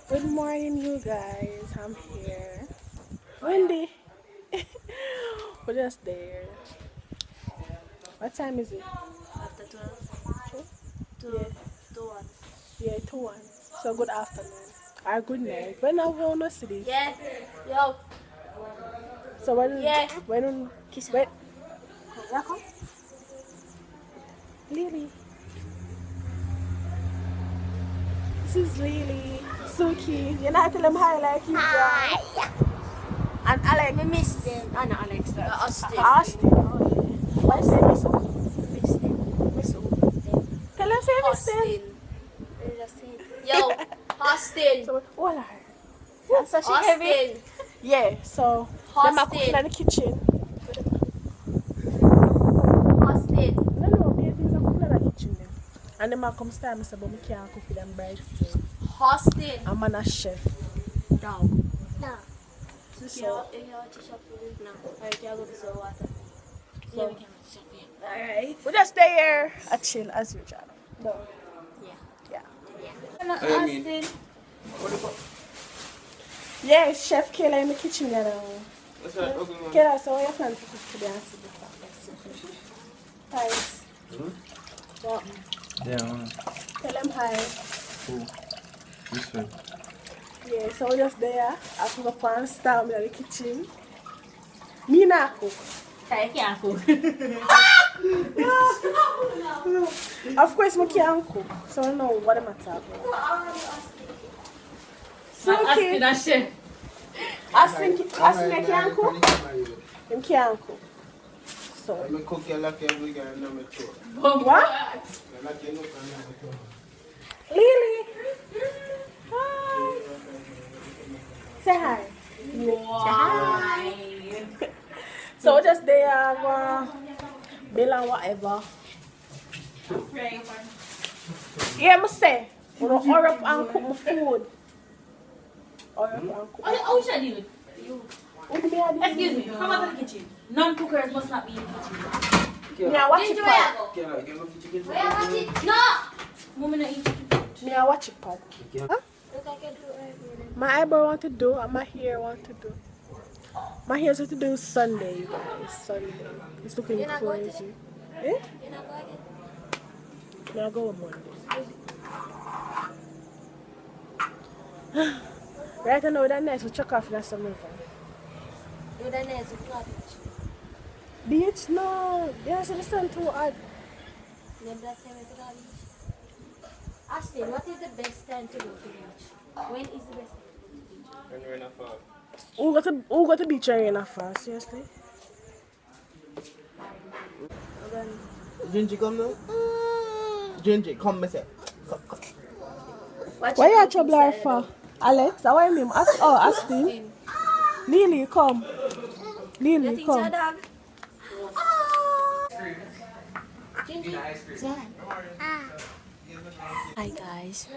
Good morning, you guys. I'm here. Wendy. We're just there. What time is it? After 12 Yeah, to 1. yeah, 2-1. So good afternoon. Or good night. When I want to see this. Yeah. Yo. So Yeah. when Kiss her. when Yeah, come. Lily. This is Lily. Suki. You know tell them hi like you. Hi. And Alex. We missed them. Oh, not Alex. That's Austin. Austin. Oh, yeah. What's the name? Missed them. Miss who? Tell them say Miss them. Austin. We just said. Yo. Austin. So, all her. Yeah, so she heavy. Austin. Yeah, so them are cooking in the kitchen. Austin. No, me things are cooking in the kitchen then. And them are come start me say, but me can't cook with them bright still. Austin. I'm a chef. Dog. No. So, You want to shop for this now? Alright, you go to the water. So- Yeah, we can shop here. Alright. we just stay here a chill as usual. No. Yeah. Yeah. Austin. Yeah, it's Chef Kayla in the kitchen there now. What's that ugly one? Kayla, so what you plan to cook today and see the Thanks. What? Yeah, Tell them hi. cool. This way. Yeah, so we just there. I cook up and start me in the kitchen. Me not cook. I can't cook. Of course, I can't cook. So I don't know what I'm talking about. Suki. that shit. Asking I can't cook. Him can't cook. So, Let me cook your lucky every guy and number 2. what? Lucky look and number 2. Lily. Hi. Say hi. Hi. So we just there, bill and whatever. Yeah, I say, we don't hurry up and cook my food. Hurry up and cook. How should I do it? What do you mean? Excuse me, come out of the kitchen. Non-cookers must not be in the kitchen. Me I watch it Ginger, pad. where Okay, give me 50 kids. Where was it? No! Women are eating. Me I watch it pad. Yeah. Huh? Look, I can do everything. My eyebrow want to do and my hair want to do. My hair's want to do Sunday, guys. Sunday. It's looking You're not going to crazy. Eh? You're not going Me I go on Monday. Right now, that nice we check off that summer. to do the nails with not Beach, no. Yes, the sun too hot. Name that time with the beach. Austin, what is the best time to go to the beach? When is the best time? When you're in a fog. Who got to beach right now fast? Seriously? Ginger, come now. Ginger, come, me say. Why you trouble her for? Alex, how are you? Austin. Lily, come. Lily, come. dog? Hi guys,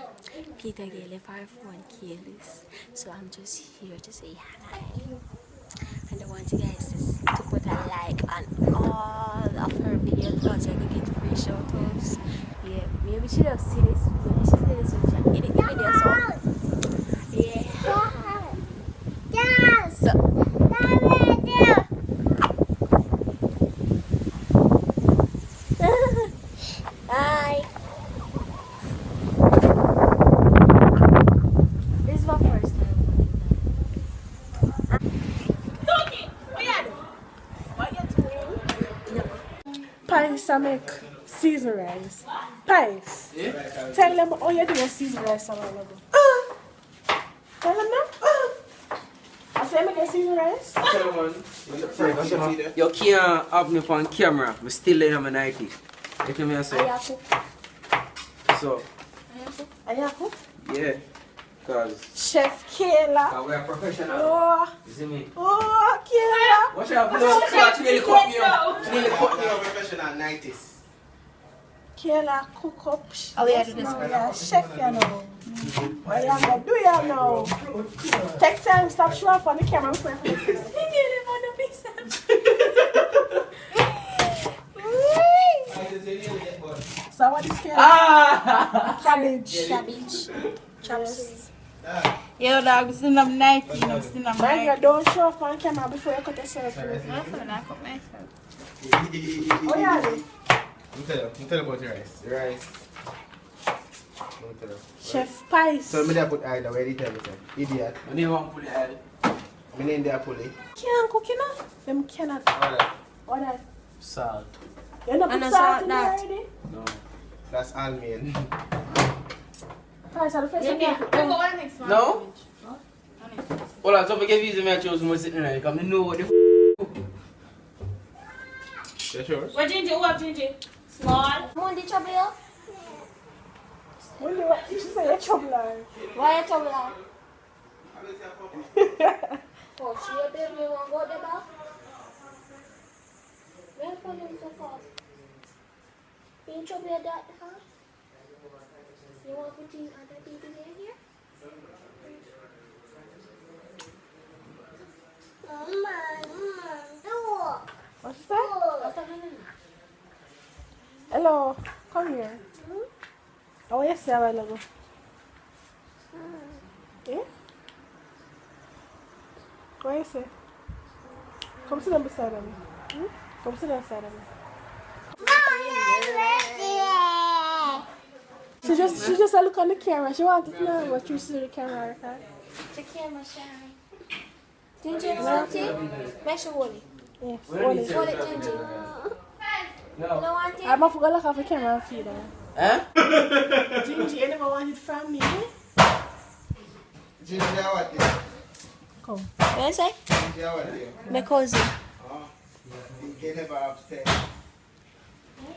Peter Gale 541 Keyless. So I'm just here to say hi. And I want you guys to put a like on all of her videos because you're gonna get free shout outs. Yeah, maybe she don't see this. Maybe she see this in the video. So yeah. So hi. This is my first time. Pies, I make season rice. Pies. Tell them how you do your season rice a while ago. Tell them now. I say make a season rice. Come on. You can't have me on camera. I still in my Nike. You can me say. Ayaku. So, Ayaku. yeah. Because Chef Kayla. we are professional. Oh, You see me? oh, Kayla. Watch out, blood. She nearly cut me up. She nearly cut me up. Professional 90s. Kayla cook up. Oh, yeah, do this. Yeah, chef, you know. What you gonna do, you know? Take time, stop showing up on the camera. So what is Kayla? Ah! Cabbage. Cabbage. Chopsticks. Yo, dog, I'm still on 19. I'm still on My girl, 19. don't show off on camera before you cut yourself. That's when I cut myself. Oh, yeah. Tell you about your rice. Your rice. Let me tell you. Chef Pies. So, me there put either way, they tell me, say, idiot. When you want to put it My name there, pulley. Can't cook, you know? Them cannot. Alright. What that? salt. You not put And salt in there that. already? No. That's almond. Pies are the first thing you put. No? Hold on, so if I get easy, I choose more sitting there. Because I know what the You sure? What ginger? What ginger? Small. Mundi trouble? When you should say you're trouble. Why you trouble? Oh, she a baby won't go there back? Where for them so fast? You trouble your dad, huh? You want to put in other baby in here? What's that? Hello, come here. Oh, yes, I will go. Eh? What you say? Come sit down beside me. Come sit down beside me. She just look on the camera. She wanted to know what you see the camera. Okay? The camera shine. Ginger, you want it? Make sure hold it. Yes. Hold it, Ginger. You don't want it? I'm going to look off the camera and feed her. Huh? Ginger, you never want it from me. Ginger, what there? Come. What you say? Ginger, what there? My cousin. Oh. You never upset.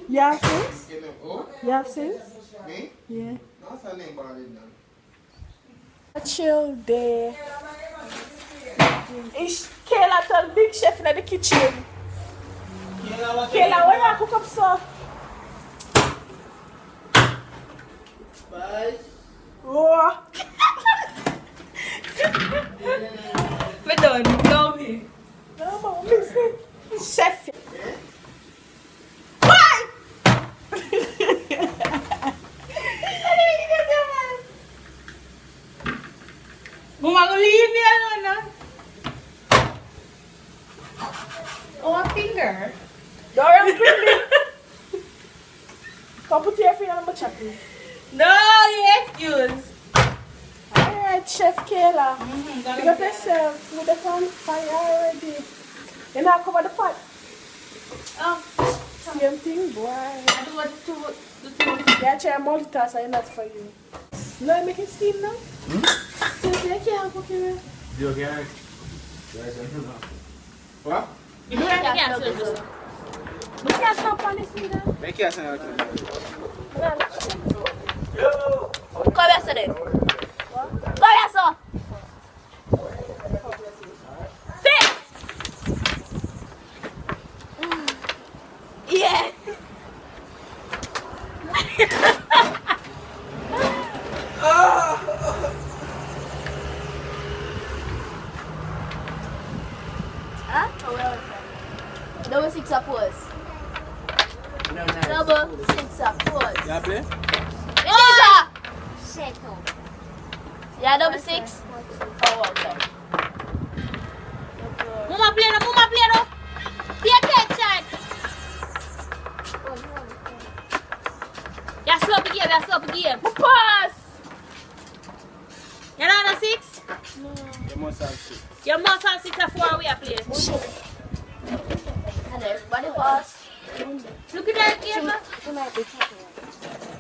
You have since? You never, oh? You have since? Me? Yeah. No, what's her name, Barley, now? A chill day. It's Kayla told big chef in the kitchen. Kayla, when I cook up so? Bye. Oh. We're done. Come here. No, Mom, listen. Chef. Why? Mama, go leave me alone now. Oh, a finger. Dora, bring me. Come put your finger on my chocolate. No, you excuse. Alright, Chef Kayla. Mm-hmm, Pick up yourself with the pan fire already. You know, cover the pot. Oh, Same thing, boy. I do what to Yeah, try multitask, I not for you. No, you make it steam now? Since you can't cook it. You okay? What? You do that again, so You can't stop on this either. Make your son Come here, sir. Come here, sir. Sit. Yeah. Huh? Double six up was. No, nice. Double six up was. You play? Yeah. Yeah, double six. Oh, okay. Mama play no, Mama play no. Pay attention. Yeah, slow up again, yeah, slow up again. Pass. You know no 6? You must have six. You must have 6 or 4 we are playing. And everybody pass. Look at that game.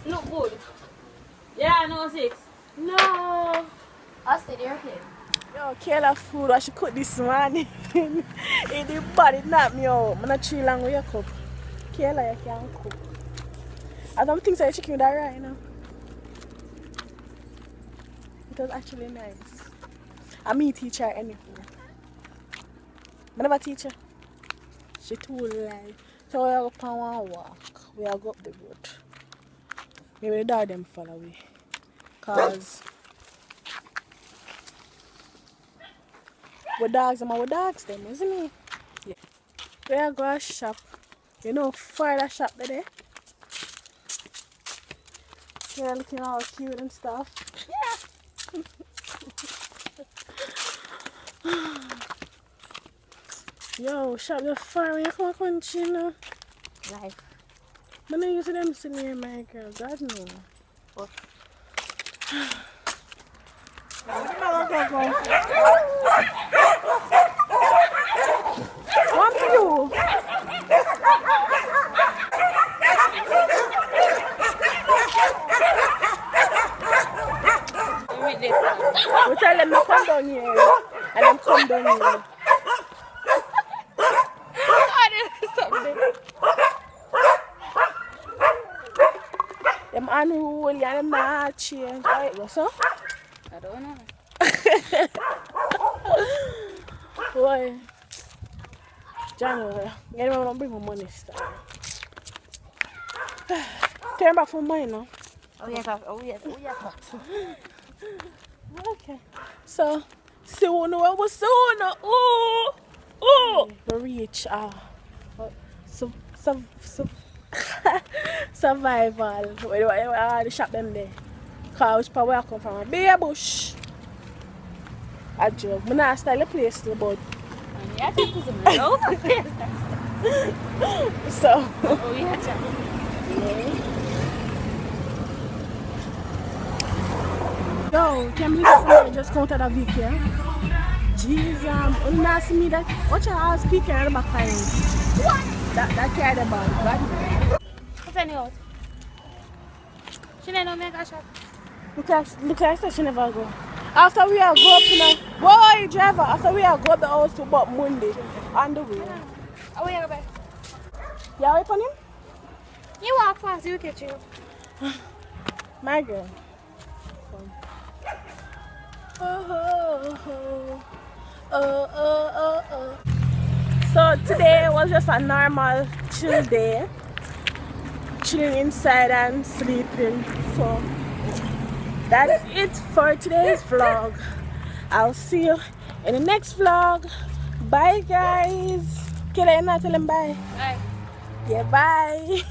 Look good. Yeah, no 6. No. I'll stay there, okay. Yo, Kayla food I should cook this morning. It the body knock me out. I'm not too long with your cook. Kayla, you can't cook. I don't think so. Chicken with that right now. It was actually nice. I mean teacher anything. I never teach her. She too light. So we are up on one walk. We are go up the road. Maybe the dog them follow me. Cause with dogs, I'm with dogs them, isn't it? Yeah. We are go shop. You know, further shop there. You're looking all cute and stuff. Yeah. Yo, shop the far when you come country, you know. Life. But I used to them sitting here, my girl. God no. What? What do you? We tell them to come down here and then come down here. Them unruly and them not change. Alright, go so? I don't know. Boy. January. Get him to bring my money start. Turn back for mine now. Oh yes, oh yes, oh yes. Okay. So, soon, we soon. Oh, oh. We reach survival. We the shop them there. Because which part where I come from? A beer bush. A joke. I not style the place too, but. Yeah, I think it's a no. So. Oh yeah, Yo, can you believe just counted a week here? Jesus, you not see me that. Watch your speaker in the back line. What? That carried the ball. what's any out? She didn't make a shot. Look like she never go. After we are go up to now. Boy, driver, after we are go up the house to about Monday. On the way. Oh yeah, go back. You wait on him? You walk fast, you catch you. My girl. Oh. So today was just a normal chill day. Chilling inside and sleeping. So that's it for today's vlog. I'll see you in the next vlog. Bye guys. Can I not tell them bye? Bye. Yeah, bye.